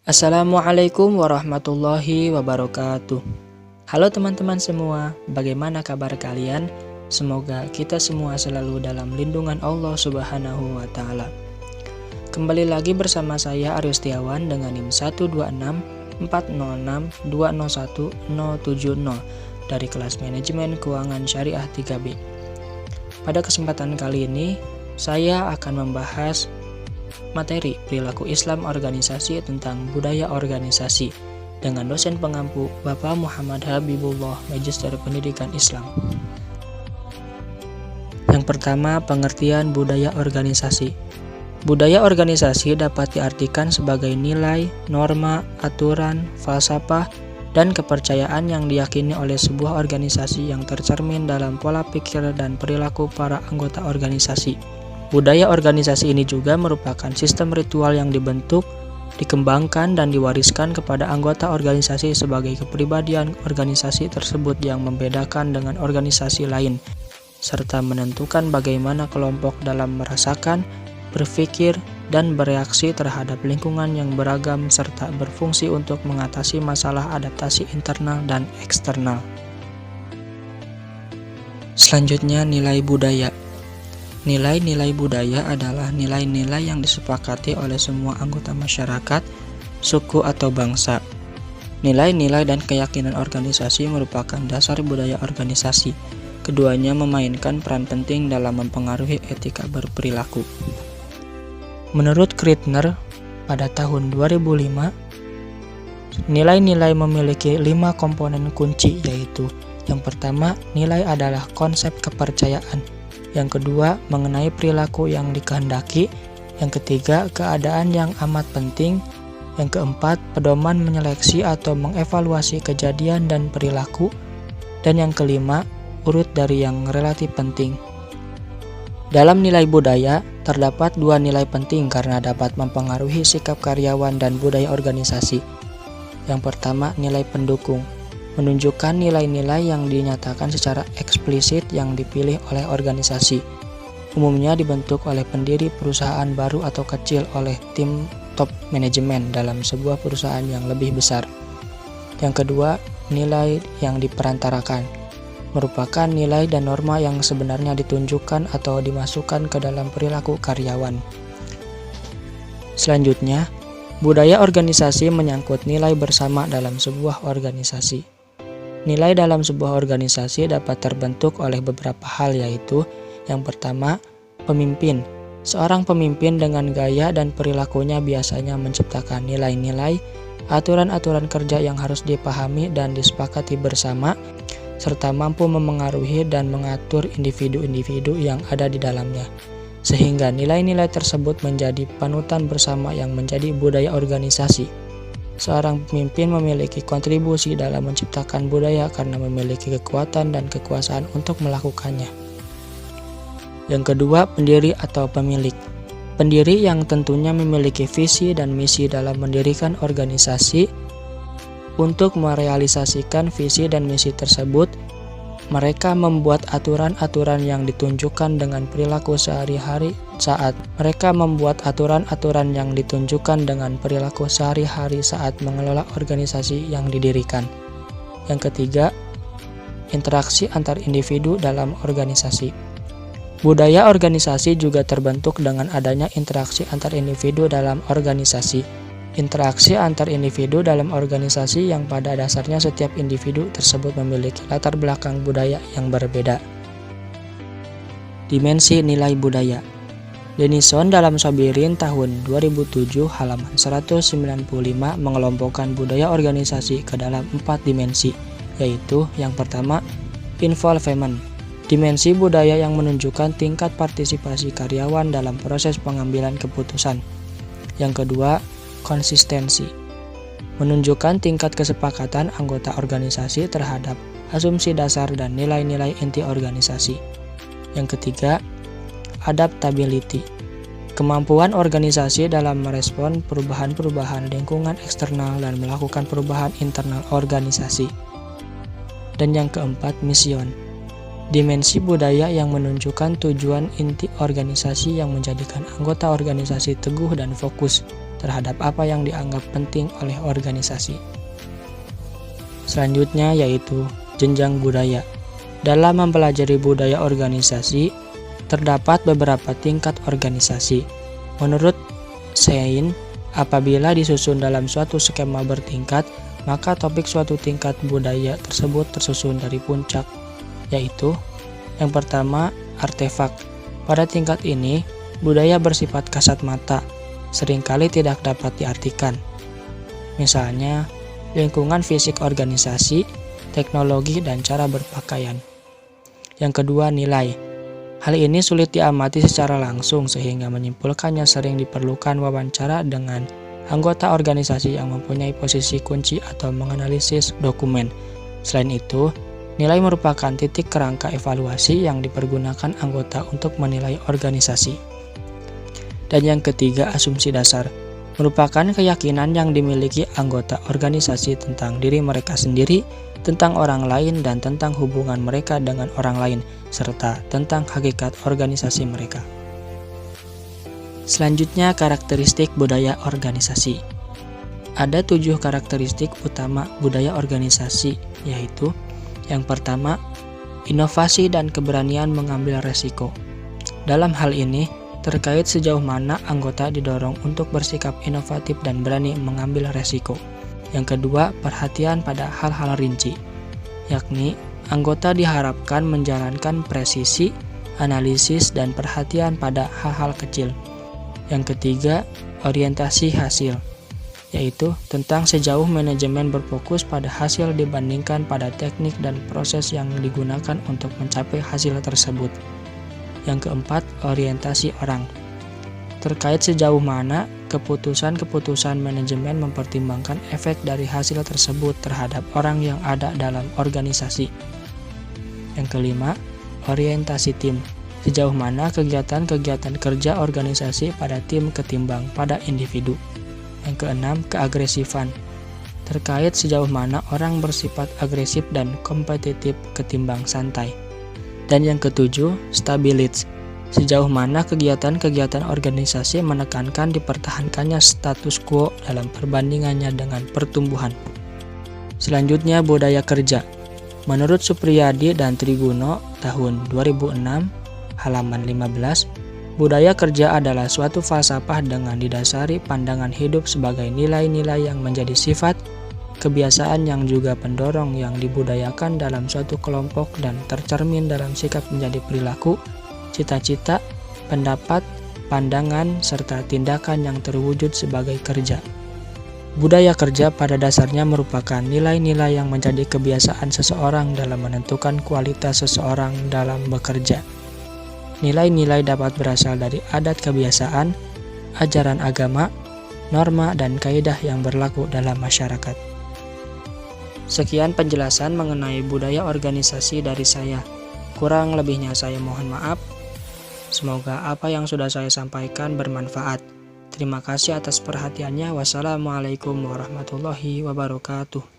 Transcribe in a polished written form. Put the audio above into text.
Assalamualaikum warahmatullahi wabarakatuh. Halo teman-teman semua, bagaimana kabar kalian? Semoga kita semua selalu dalam lindungan Allah Subhanahu wa Ta'ala. Kembali lagi bersama saya Aryo Setiawan dengan NIM 12640620170 dari kelas Manajemen Keuangan Syariah 3B. Pada kesempatan kali ini, saya akan membahas materi perilaku Islam organisasi tentang budaya organisasi dengan dosen pengampu Bapak Muhammad Habibullah, Magister Pendidikan Islam. Yang pertama, pengertian budaya organisasi. Budaya organisasi dapat diartikan sebagai nilai, norma, aturan, falsafah, dan kepercayaan yang diyakini oleh sebuah organisasi yang tercermin dalam pola pikir dan perilaku para anggota organisasi. Budaya organisasi ini juga merupakan sistem ritual yang dibentuk, dikembangkan, dan diwariskan kepada anggota organisasi sebagai kepribadian organisasi tersebut yang membedakan dengan organisasi lain, serta menentukan bagaimana kelompok dalam merasakan, berpikir, dan bereaksi terhadap lingkungan yang beragam serta berfungsi untuk mengatasi masalah adaptasi internal dan eksternal. Selanjutnya, nilai budaya. Nilai-nilai budaya adalah nilai-nilai yang disepakati oleh semua anggota masyarakat, suku, atau bangsa. Nilai-nilai dan keyakinan organisasi merupakan dasar budaya organisasi. Keduanya memainkan peran penting dalam mempengaruhi etika berperilaku. Menurut Krittner, pada tahun 2005, nilai-nilai memiliki 5 komponen kunci, yaitu yang pertama, nilai adalah konsep kepercayaan. Yang kedua, mengenai perilaku yang dikehendaki. Yang ketiga, keadaan yang amat penting. Yang keempat, pedoman menyeleksi atau mengevaluasi kejadian dan perilaku. Dan yang kelima, urut dari yang relatif penting. Dalam nilai budaya, terdapat 2 nilai penting karena dapat mempengaruhi sikap karyawan dan budaya organisasi. Yang pertama, nilai pendukung. Menunjukkan nilai-nilai yang dinyatakan secara eksplisit yang dipilih oleh organisasi. Umumnya dibentuk oleh pendiri perusahaan baru atau kecil oleh tim top manajemen dalam sebuah perusahaan yang lebih besar. Yang kedua, nilai yang diperantarakan. Merupakan nilai dan norma yang sebenarnya ditunjukkan atau dimasukkan ke dalam perilaku karyawan. Selanjutnya, budaya organisasi menyangkut nilai bersama dalam sebuah organisasi. Nilai dalam sebuah organisasi dapat terbentuk oleh beberapa hal, yaitu yang pertama, pemimpin. Seorang pemimpin dengan gaya dan perilakunya biasanya menciptakan nilai-nilai, aturan-aturan kerja yang harus dipahami dan disepakati bersama, serta mampu memengaruhi dan mengatur individu-individu yang ada di dalamnya. Sehingga nilai-nilai tersebut menjadi panutan bersama yang menjadi budaya organisasi. Seorang pemimpin memiliki kontribusi dalam menciptakan budaya karena memiliki kekuatan dan kekuasaan untuk melakukannya. Yang kedua, pendiri atau pemilik. Pendiri yang tentunya memiliki visi dan misi dalam mendirikan organisasi. Untuk merealisasikan visi dan misi tersebut, mereka membuat aturan-aturan yang ditunjukkan dengan perilaku sehari-hari saat mengelola organisasi yang didirikan. Yang ketiga, interaksi antar individu dalam organisasi. Budaya organisasi juga terbentuk dengan adanya interaksi antar individu dalam organisasi. Interaksi antar individu dalam organisasi yang pada dasarnya setiap individu tersebut memiliki latar belakang budaya yang berbeda. Dimensi nilai budaya. Denison dalam Sobirin tahun 2007 halaman 195 mengelompokkan budaya organisasi ke dalam 4 dimensi, yaitu yang pertama, involvement. Dimensi budaya yang menunjukkan tingkat partisipasi karyawan dalam proses pengambilan keputusan. Yang kedua, konsistensi. Menunjukkan tingkat kesepakatan anggota organisasi terhadap asumsi dasar dan nilai-nilai inti organisasi. Yang ketiga, adaptability. Kemampuan organisasi dalam merespon perubahan-perubahan lingkungan eksternal dan melakukan perubahan internal organisasi. Dan yang keempat, mission. Dimensi budaya yang menunjukkan tujuan inti organisasi yang menjadikan anggota organisasi teguh dan fokus terhadap apa yang dianggap penting oleh organisasi. Selanjutnya yaitu jenjang budaya. Dalam mempelajari budaya organisasi, terdapat beberapa tingkat organisasi. Menurut Sein, apabila disusun dalam suatu skema bertingkat, maka topik suatu tingkat budaya tersebut tersusun dari puncak, yaitu yang pertama, artefak. Pada tingkat ini, budaya bersifat kasat mata, seringkali tidak dapat diartikan. Misalnya, lingkungan fisik organisasi, teknologi, dan cara berpakaian. Yang kedua, nilai. Hal ini sulit diamati secara langsung sehingga menyimpulkannya sering diperlukan wawancara dengan anggota organisasi yang mempunyai posisi kunci atau menganalisis dokumen. Selain itu, nilai merupakan titik kerangka evaluasi yang dipergunakan anggota untuk menilai organisasi. Dan yang ketiga, asumsi dasar. Merupakan keyakinan yang dimiliki anggota organisasi tentang diri mereka sendiri, tentang orang lain, dan tentang hubungan mereka dengan orang lain, serta tentang hakikat organisasi mereka. Selanjutnya, karakteristik budaya organisasi. Ada 7 karakteristik utama budaya organisasi, yaitu yang pertama, inovasi dan keberanian mengambil resiko. Dalam hal ini, terkait sejauh mana anggota didorong untuk bersikap inovatif dan berani mengambil resiko. Yang kedua, perhatian pada hal-hal rinci, yakni anggota diharapkan menjalankan presisi, analisis, dan perhatian pada hal-hal kecil. Yang ketiga, orientasi hasil, yaitu tentang sejauh manajemen berfokus pada hasil dibandingkan pada teknik dan proses yang digunakan untuk mencapai hasil tersebut. Yang keempat, orientasi orang, terkait sejauh mana keputusan-keputusan manajemen mempertimbangkan efek dari hasil tersebut terhadap orang yang ada dalam organisasi. Yang kelima, orientasi tim, sejauh mana kegiatan-kegiatan kerja organisasi pada tim ketimbang pada individu. Yang keenam, keagresifan, terkait sejauh mana orang bersifat agresif dan kompetitif ketimbang santai. Dan yang ketujuh, stabilitas, sejauh mana kegiatan-kegiatan organisasi menekankan dipertahankannya status quo dalam perbandingannya dengan pertumbuhan. Selanjutnya, budaya kerja. Menurut Supriyadi dan Triguno tahun 2006, halaman 15, budaya kerja adalah suatu falsafah dengan didasari pandangan hidup sebagai nilai-nilai yang menjadi sifat, kebiasaan yang juga pendorong yang dibudayakan dalam suatu kelompok dan tercermin dalam sikap menjadi perilaku, cita-cita, pendapat, pandangan, serta tindakan yang terwujud sebagai kerja. Budaya kerja pada dasarnya merupakan nilai-nilai yang menjadi kebiasaan seseorang dalam menentukan kualitas seseorang dalam bekerja. Nilai-nilai dapat berasal dari adat kebiasaan, ajaran agama, norma, dan kaidah yang berlaku dalam masyarakat. Sekian penjelasan mengenai budaya organisasi dari saya. Kurang lebihnya saya mohon maaf. Semoga apa yang sudah saya sampaikan bermanfaat. Terima kasih atas perhatiannya. Wassalamualaikum warahmatullahi wabarakatuh.